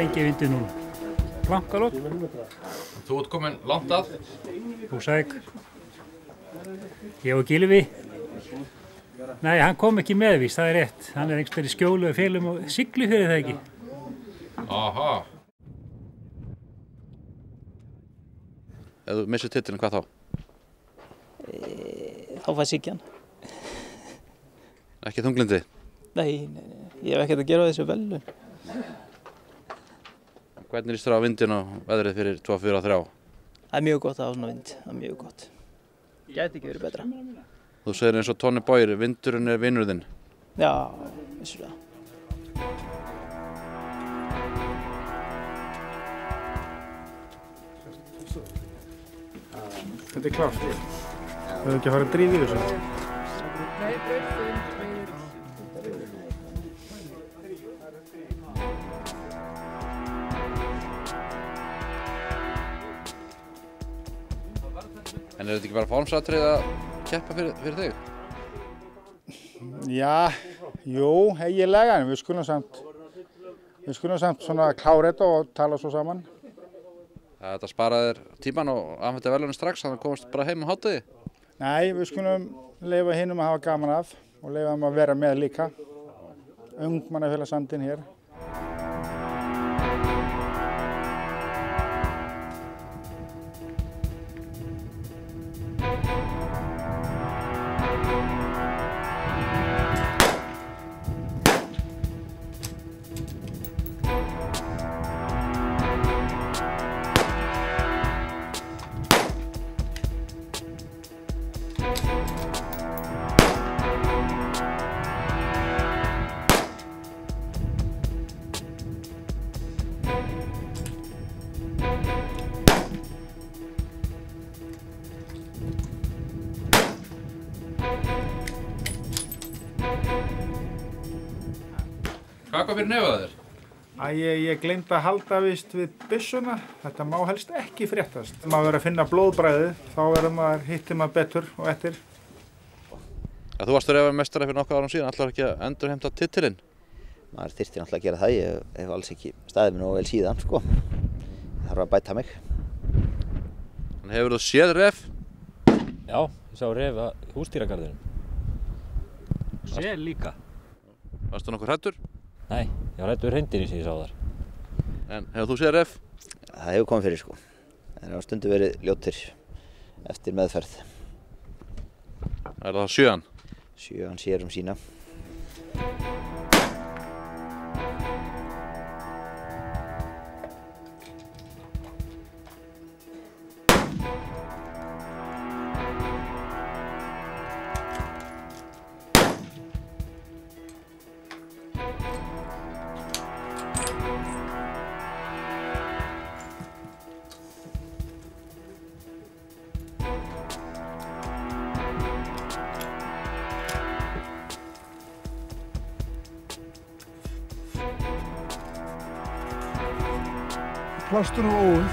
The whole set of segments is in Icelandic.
Engin vindur núna. Plankalot. Þú ert komin langt að. Húsæk. Ég og Gylfi. Nei, hann kom ekki meðvís, það er rétt. Hann er einhvers í skjólu og félum og siglu fyrir það ekki. Aha. Ef þú missir titilinn, hvað þá? Þá fæ Sigjan. Ekki þunglindi? Nei, ég hef ekkert að gera þessu vel. Hvernig líst þér á vindinn og veðrið fyrir 2, 4 og 3? Það er mjög gott að hafa svona vind, það er mjög gott. Gæti ekki verið betra. Þú segir eins og Tonni Boyer, vindurinn er vinur þinn. Já, vissulega. Þetta er klárt. Við höfum ekki að fara að drífa í þessu. En er þetta ekki bara formsatriði að keppa fyrir þig? Já, jú, eiginlega, en við skulum samt svona klára þetta og tala svo saman. Þetta sparaði þér tíman og afhenti verðlaunin strax, þannig að komast bara heim á hádegi? Nei, við skulum leyfa hinum að hafa gaman af og leyfa þeim að vera með líka. Ungmannafélagsandinn hér. Hvað kom fyrir nefað þér? Ég gleymdi að halda vist við byssuna. Þetta má helst ekki fréttast. Ef maður verður að finna blóðbragðið, þá hittir maður betur og eftir. Ja, þú varst meistari fyrir nokkuð árum síðan, ætlar ekki að endurheimta titilinn? Maður þyrfti náttúrulega að gera það, ég hef alls ekki staðið mig nógu vel síðan, sko. Ég þarf að bæta mig. En hefur þú séð ref? Já, ég sá ref að húsdýragarðinum. Sel líka. Varstu nokkuð hræddur? Nei, ég var hræddur hreindýrin sem ég sá þar. En hefur þú séð ref? Það hefur komið fyrir, sko. En það hafa stundum verið ljótir eftir meðferð. Er það 7? 7 sér sína. Plástur og óuð.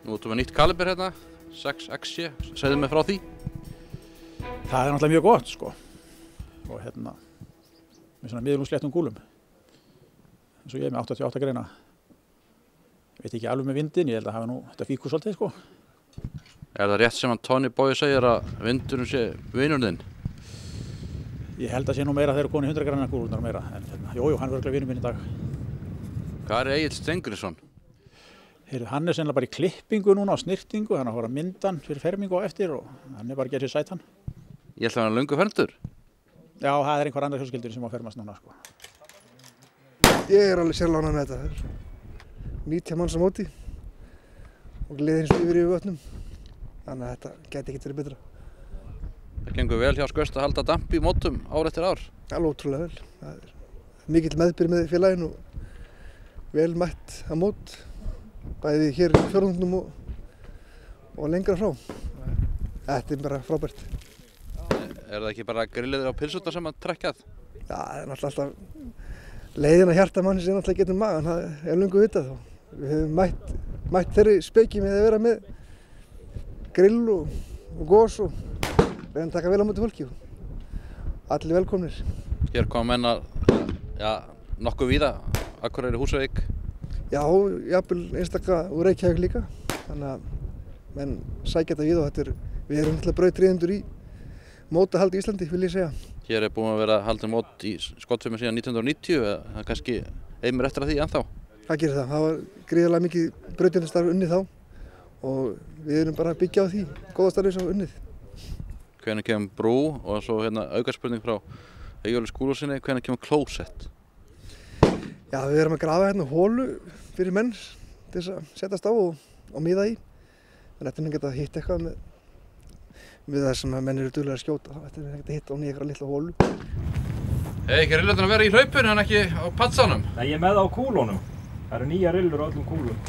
Nú erum við nýtt kaliber hérna, 6XC, segðu mig frá því. Það er náttúrulega mjög gott, sko. Og hérna, með svona miðlungsléttum kúlum. Eins og ég er með 88 greina. Ég veit ekki alveg með vindin, ég held að hafa nú þetta fíkur svolítið, sko. Er það rétt sem að Tony Boy segir að vindurinn sé vinur þinn? Ég held að sé nú meira þegar koni 100 grannar kúlunar meira. En jú, hann er örugglega vinur minn í dag. Hvað er Egill Steingrímsson? Hann er sennilega bara í klippingu núna á snirtingu, hann að fara myndan fyrir fermingu á eftir og hann er bara að gera sér sætan. Ég ætla að hann löngu fermdur. Já, það er einhver annar fjölskyldur sem á fermast núna, sko. Ég er alveg sérlega ánægður með þetta. 90 manns á móti og gleðin svo yfir vötnum. Þannig að þetta gæti ekkert verið betra. Það gengur vel hjá Skaust að halda damp í mótum ár eftir ár. Alveg ótrúlega vel. Það er mikill meðbyr með félaginu og vel mætt að mót. Bæði hér í fjórðungnum og lengra frá. Þetta er bara frábært. Er það ekki bara grillið á pilsutna sem að trekkjað? Já, það er náttúrulega alltaf leiðin að hjarta manni sem náttúrulega getur magan. Það er löngu vitað. Við höfum mætt þeirri speki með að vera með grill og gos og reyna að taka vel á móti fólki. Allir velkomnir. Hér kom menn að, nokkuð víða, Akureyri, Húsavík. Já, jafnvel einstaka úr Reykjavík líka. Þannig að menn sækja þetta við og við erum náttúrulega brautryðjendur í mótahaldi í Íslandi, vil ég segja. Hér er búin að vera haldið mót í skottfimi síðan 1990, það er kannski einmur eftir að því ennþá. Það gerir það. Það var gríðarlega mikið brautryðjendastarf unnið þá og við erum bara að byggja á því góða starfi sem unnið. Hvenær kemur brú og svo aukaspurning frá Eyjólfi Skúlasyni, hvenær kemur klósett? Já, við erum að grafa hérna holu fyrir menn til þess að setjast á og miða í. En þetta er ekki að hitta eitthvað með það sem menn eru duglega að skjóta. Þetta er ekki að hitta á einhverja litla holu. Ekki rillurnar að vera í hlaupinu en ekki á patsanum? Nei, ég er með á kúlunum. Það eru nýja rillur á öllum kúlum.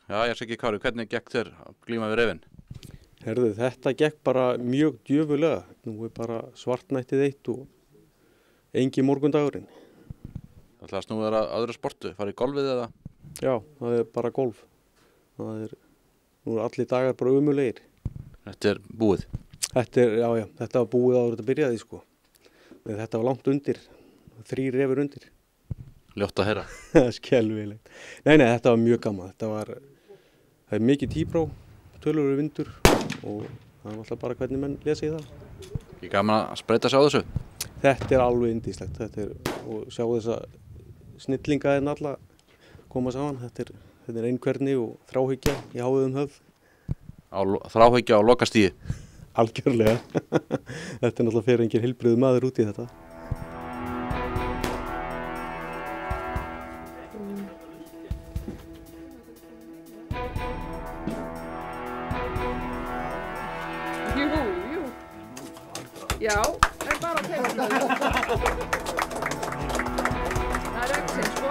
Já, ég sé ekki Kári, hvernig gekk þér að glíma við refinn? Herðu, þetta gekk bara mjög djöfulega. Nú er bara svartnættið eitt og engi morgundagurinn. Það ætlaði að snúa þér að öðru sportu, fara í golfið eða? Já, það er bara golf. Nú er allir dagar bara umulegir. Þetta er búið? Þetta var búið áður þetta byrjaði, sko. Þetta var langt undir, 3 refur undir. Ljótt að heyra. Skelfilegt. Nei, þetta var mjög gaman. Það er mikið tíbrá, tölulegur vindur og það er alltaf bara hvernig menn lesa í það. Ekki gaman að spreita sig á þessu? Þetta er alveg yndislegt. Og sjá þessa snillinga en alla koma saman. Þetta er einhverni og þráhyggja í háðum höfð. Þráhyggja á lokastígi? Algjörlega. Þetta er náttúrulega fyrir engin heilbrigður maður út í þetta. Já, en bara á tegundöðu. Það er Exin, sko.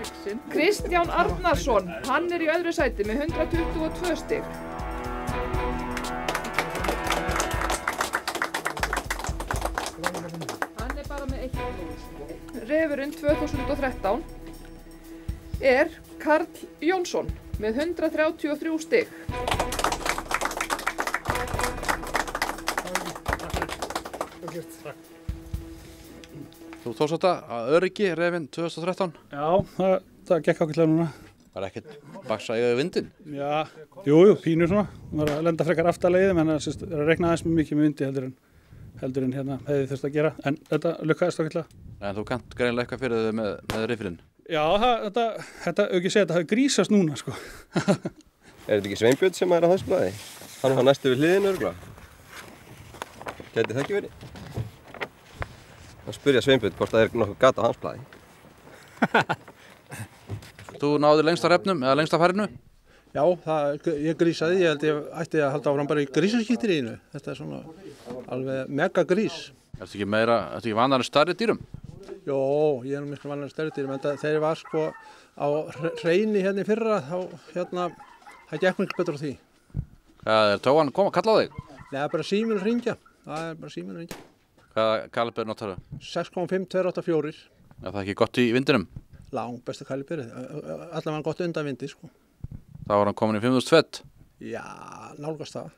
Exin. Kristján Arnarsson, hann er í öðru sæti með 122 stig. Hann er bara með 1 stig. Refurinn 2013 er Karl Jónsson með 133 stig. Þú tókst þetta að öryggi refinn 2013? Já, það gekk ágætlega núna. Var ekkert baksa í vindinn? Já, jú, pínur svona. Það var að lenda frekar aftarleiðum en það er að regna aðeins með mikið með vindi heldur en hérna hefði þurft að gera. En þetta lukkaðist ágætlega. En þú kannt greinilega eitthvað fyrir þig með riffilinn? Já, þetta ekki segja, þetta hafi grísast núna, sko. Er þetta ekki Sveinbjörn sem er á hansblaði? Hann var næstu við hliðinu örugglega. Gæti það ekki verið? Það spyrja Sveinbjörn hvort það er nokkuð gat á hans blaði. Þú náði lengst á refnum eða lengst á færinu? Já, ég grísaði. Ég held ég ætti að halda áfram bara í grísaskiptirínu. Þetta er svona alveg mega grís. Ertu ekki vanar en stærri dýrum? Jó, ég er nú miklu vanar en stærri dýrum. En þegar ég var sko á hreini hérna í fyrra, það gekk miklu betur á því. Hvað er tóan koma að kalla á þig? Nei, það er bara síminn að hringja. Það er bara síminn að hringja. Hvaða kaliber notar þú? 6,5 284. Er það ekki gott í vindinum? Lang besta kaliberið. Allavega gott undan vindi, sko. Þá var hann komin í 5000 fett? Já, nálgast það.